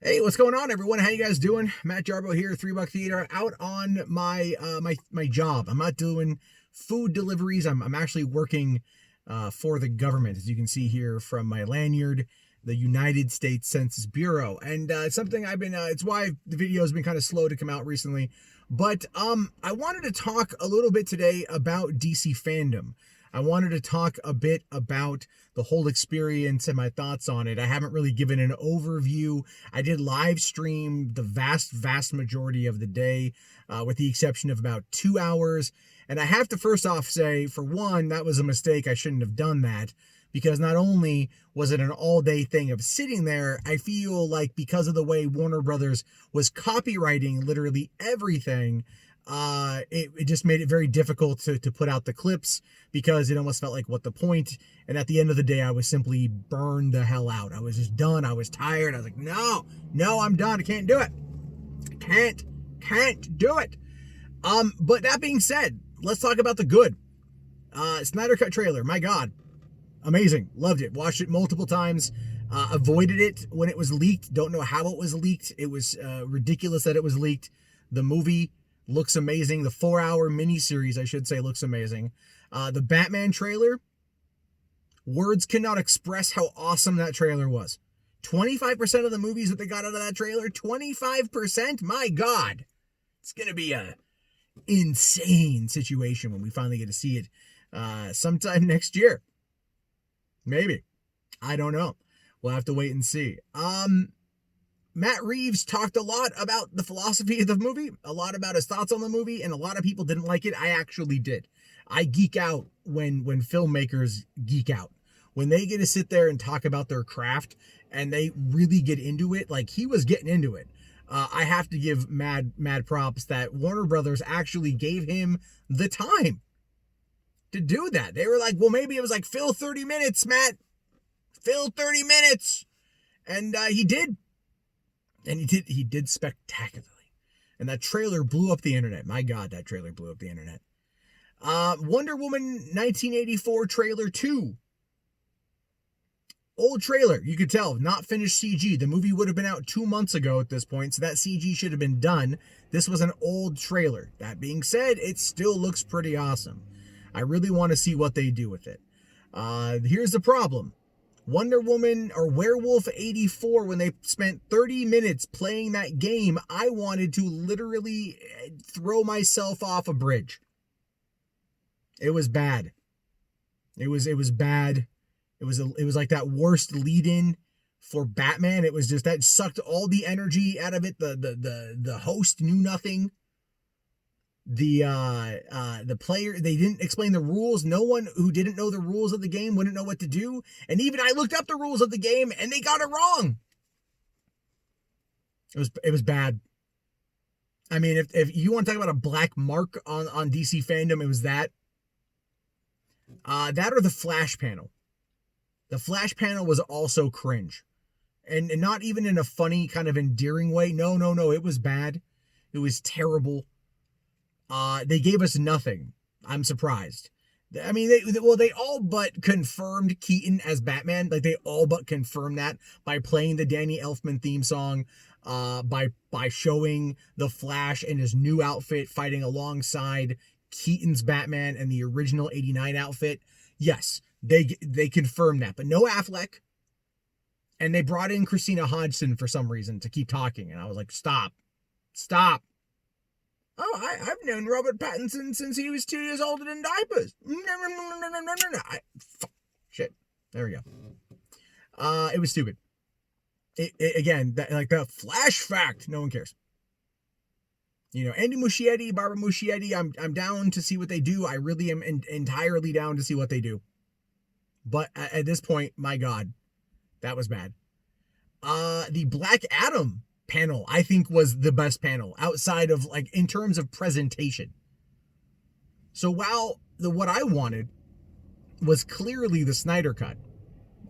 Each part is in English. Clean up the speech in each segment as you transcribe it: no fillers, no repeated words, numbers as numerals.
Hey, what's going on, everyone? How you guys doing? Matt Jarbo here, $3 Theater, out on my job. I'm not doing food deliveries. I'm actually working for the government, as you can see here from my lanyard, the United States Census Bureau, and it's something I've been. It's why the video has been kind of slow to come out recently. But I wanted to talk a little bit today about DC FanDome. I wanted to talk a bit about the whole experience and my thoughts on it. I haven't really given an overview. I did live stream the vast majority of the day, with the exception of about 2 hours. And I have to first off say, for one, that was a mistake. I shouldn't have done that, because not only was it an all-day thing of sitting there, I feel like because of the way Warner Brothers was copywriting literally everything, it just made it very difficult to put out the clips, because it almost felt like, what the point? And at the end of the day, I was simply burned the hell out. I was just done. I was tired. I was like, no, I'm done. I can't do it. I can't do it. But that being said, let's talk about the good. Snyder Cut trailer. My God. Amazing. Loved it. Watched it multiple times. Avoided it when it was leaked. Don't know how it was leaked. It was ridiculous that it was leaked. The movie looks amazing. The 4-hour miniseries, I should say, looks amazing. The Batman trailer, words cannot express how awesome that trailer was. 25% of the movies that they got out of that trailer, 25%? My God. It's going to be a insane situation when we finally get to see it sometime next year. Maybe. I don't know. We'll have to wait and see. Matt Reeves talked a lot about the philosophy of the movie, a lot about his thoughts on the movie, and a lot of people didn't like it. I actually did. I geek out when filmmakers geek out. When they get to sit there and talk about their craft and they really get into it, like he was getting into it. I have to give mad props that Warner Brothers actually gave him the time to do that. They were like, well, maybe it was like, fill 30 minutes, Matt. Fill 30 minutes. And he did. And he did spectacularly. And that trailer blew up the internet. My God, that trailer blew up the internet. Wonder Woman 1984 trailer 2. Old trailer, you could tell, not finished CG. The movie would have been out 2 months ago at this point, so that CG should have been done. This was an old trailer. That being said, it still looks pretty awesome. I really want to see what they do with it. Here's the problem. Wonder Woman or Werewolf 84, when they spent 30 minutes playing that game, I wanted to literally throw myself off a bridge. It was bad. It was bad. It was like that worst lead-in for Batman. It was just, that sucked all the energy out of it. The host knew nothing. The player, they didn't explain the rules. No one who didn't know the rules of the game wouldn't know what to do. And even I looked up the rules of the game and they got it wrong. It was bad. I mean, if you want to talk about a black mark on DC FanDome, it was that. That or the Flash panel. The Flash panel was also cringe. And not even in a funny, kind of endearing way. No. It was bad. It was terrible. They gave us nothing. I'm surprised. I mean, they all but confirmed Keaton as Batman. Like, they all but confirmed that by playing the Danny Elfman theme song, by showing the Flash in his new outfit fighting alongside Keaton's Batman and the original 89 outfit. Yes, they confirmed that, but no Affleck. And they brought in Christina Hodgson for some reason to keep talking, and I was like, stop. Oh, I've known Robert Pattinson since he was 2 years old and in diapers. No. Shit. There we go. It was stupid. Again, like the Flash fact. No one cares. You know, Andy Muschietti, Barbara Muschietti, I'm down to see what they do. I really am entirely down to see what they do. But at this point, my God, that was bad. The Black Adam panel, I think, was the best panel outside of, like, in terms of presentation. So while what I wanted was clearly the Snyder Cut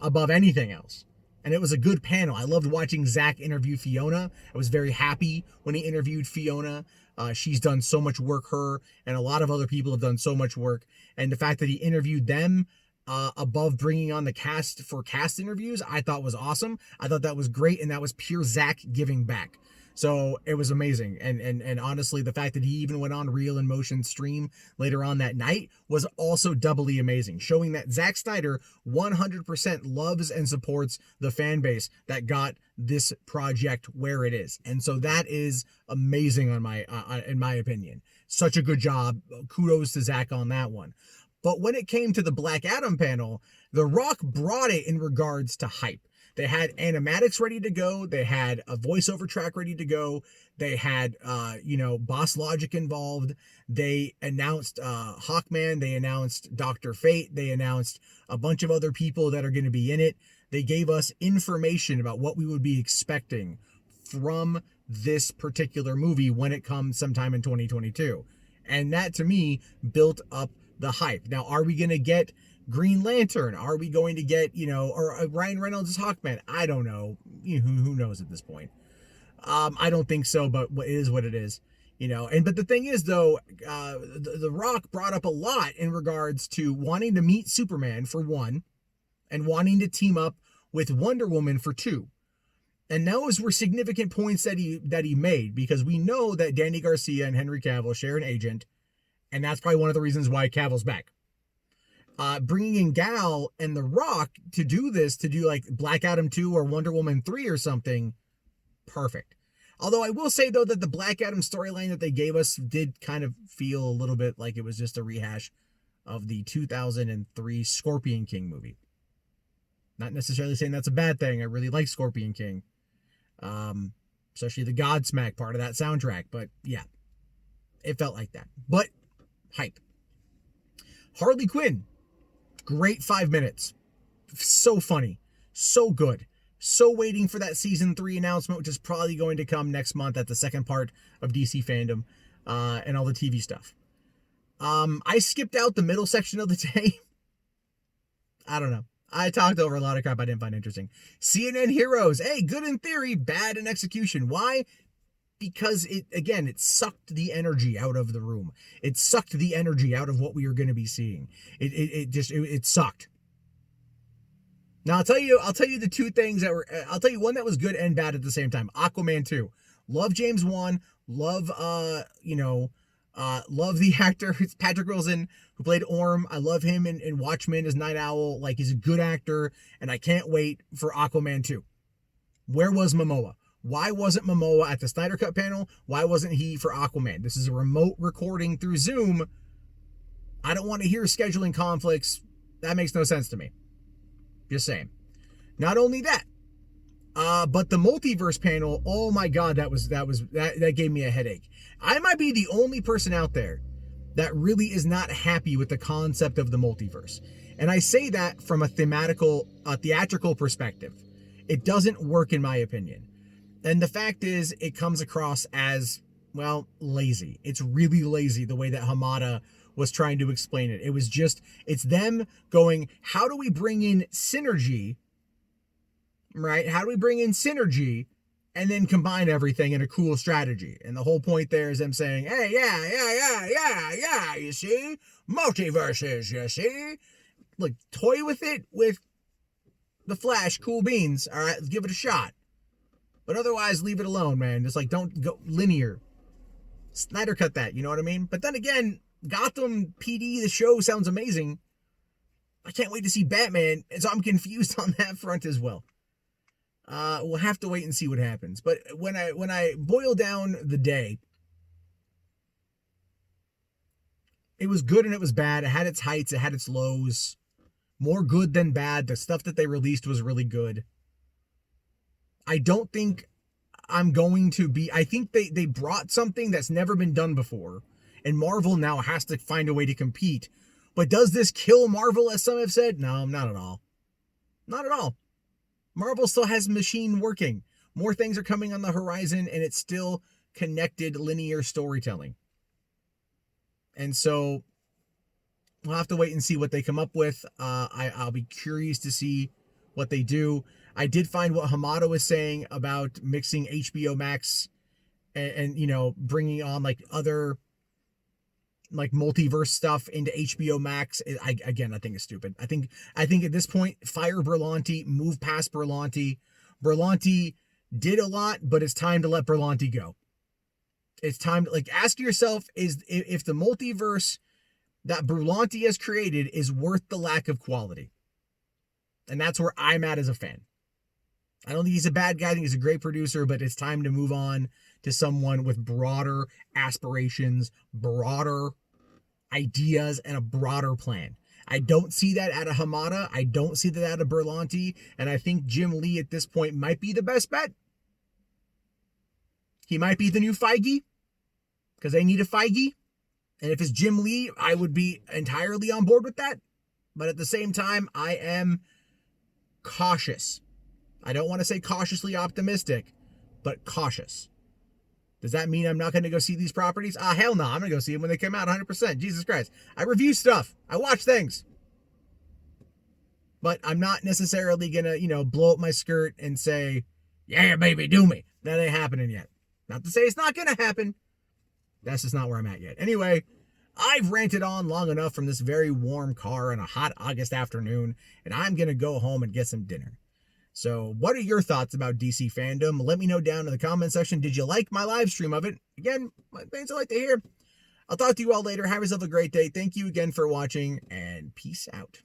above anything else, and it was a good panel. I loved watching Zach interview Fiona. I was very happy when he interviewed Fiona. She's done so much work, her and a lot of other people have done so much work, and the fact that he interviewed them above bringing on the cast for cast interviews, I thought was awesome. I thought that was great, and that was pure Zack giving back. So it was amazing. And honestly, the fact that he even went on Real in Motion stream later on that night was also doubly amazing, showing that Zack Snyder 100% loves and supports the fan base that got this project where it is. And so that is amazing in my opinion. Such a good job. Kudos to Zack on that one. But when it came to the Black Adam panel, The Rock brought it in regards to hype. They had animatics ready to go. They had a voiceover track ready to go. They had, Boss Logic involved. They announced Hawkman. They announced Dr. Fate. They announced a bunch of other people that are going to be in it. They gave us information about what we would be expecting from this particular movie when it comes sometime in 2022. And that, to me, built up the hype. Now, are we going to get Green Lantern? Are we going to get, or Ryan Reynolds' Hawkman? I don't know. Who knows at this point? I don't think so, but it is what it is. But the thing is, though, the Rock brought up a lot in regards to wanting to meet Superman for one, and wanting to team up with Wonder Woman for two. And those were significant points that he made, because we know that Danny Garcia and Henry Cavill share an agent, and that's probably one of the reasons why Cavill's back. Bringing in Gal and The Rock to do this, to do like Black Adam 2 or Wonder Woman 3 or something, perfect. Although I will say, though, that the Black Adam storyline that they gave us did kind of feel a little bit like it was just a rehash of the 2003 Scorpion King movie. Not necessarily saying that's a bad thing. I really like Scorpion King. Especially the Godsmack part of that soundtrack. But yeah, it felt like that. But hype. Harley Quinn. Great 5 minutes. So funny. So good. So waiting for that season 3 announcement, which is probably going to come next month at the second part of DC FanDome, and all the TV stuff. I skipped out the middle section of the day. I don't know. I talked over a lot of crap I didn't find interesting. CNN Heroes. Hey, good in theory, bad in execution. Why? Because it sucked the energy out of the room. It sucked the energy out of what we were going to be seeing. It sucked. Now I'll tell you the two things that were, I'll tell you one that was good and bad at the same time. Aquaman 2. Love James Wan. Love the actor. It's Patrick Wilson, who played Orm. I love him in Watchmen as Night Owl. Like, he's a good actor, and I can't wait for Aquaman 2. Where was Momoa? Why wasn't Momoa at the Snyder Cut panel? Why wasn't he for Aquaman? This is a remote recording through Zoom. I don't want to hear scheduling conflicts. That makes no sense to me. Just saying. Not only that, but the multiverse panel, oh my God, that gave me a headache. I might be the only person out there that really is not happy with the concept of the multiverse. And I say that from a theatrical perspective. It doesn't work, in my opinion. And the fact is, it comes across as, well, lazy. It's really lazy the way that Hamada was trying to explain it. It's them going, how do we bring in synergy, right? How do we bring in synergy and then combine everything in a cool strategy? And the whole point there is them saying, hey, yeah, you see? Multiverses, you see? Look, toy with it with the Flash, cool beans, all right? Let's give it a shot. But otherwise, leave it alone, man. Just like, don't go linear. Snyder cut that, you know what I mean? But then again, Gotham PD, the show, sounds amazing. I can't wait to see Batman, and so I'm confused on that front as well. We'll have to wait and see what happens. But when I boil down the day, it was good and it was bad. It had its heights, it had its lows. More good than bad. The stuff that they released was really good. I don't think I'm going to be... I think they brought something that's never been done before, and Marvel now has to find a way to compete. But does this kill Marvel, as some have said? No, not at all. Not at all. Marvel still has machine working. More things are coming on the horizon, and it's still connected linear storytelling. And so we'll have to wait and see what they come up with. I'll be curious to see what they do. I did find what Hamada was saying about mixing HBO Max and bringing on like other like multiverse stuff into HBO Max, I think is stupid. I think at this point, fire Berlanti, move past Berlanti. Berlanti did a lot, but it's time to let Berlanti go. It's time to, like, ask yourself, is if the multiverse that Berlanti has created is worth the lack of quality. And that's where I'm at as a fan. I don't think he's a bad guy. I think he's a great producer, but it's time to move on to someone with broader aspirations, broader ideas, and a broader plan. I don't see that out of Hamada. I don't see that out of Berlanti. And I think Jim Lee at this point might be the best bet. He might be the new Feige, because they need a Feige. And if it's Jim Lee, I would be entirely on board with that. But at the same time, I am cautious. I don't want to say cautiously optimistic, but cautious. Does that mean I'm not going to go see these properties? Hell no. I'm going to go see them when they come out 100%. Jesus Christ. I review stuff. I watch things. But I'm not necessarily going to, blow up my skirt and say, yeah, baby, do me. That ain't happening yet. Not to say it's not going to happen. That's just not where I'm at yet. Anyway, I've ranted on long enough from this very warm car on a hot August afternoon, and I'm going to go home and get some dinner. So what are your thoughts about DC FanDome? Let me know down in the comment section. Did you like my live stream of it? Again, things I like to hear. I'll talk to you all later. Have yourself a great day. Thank you again for watching, and peace out.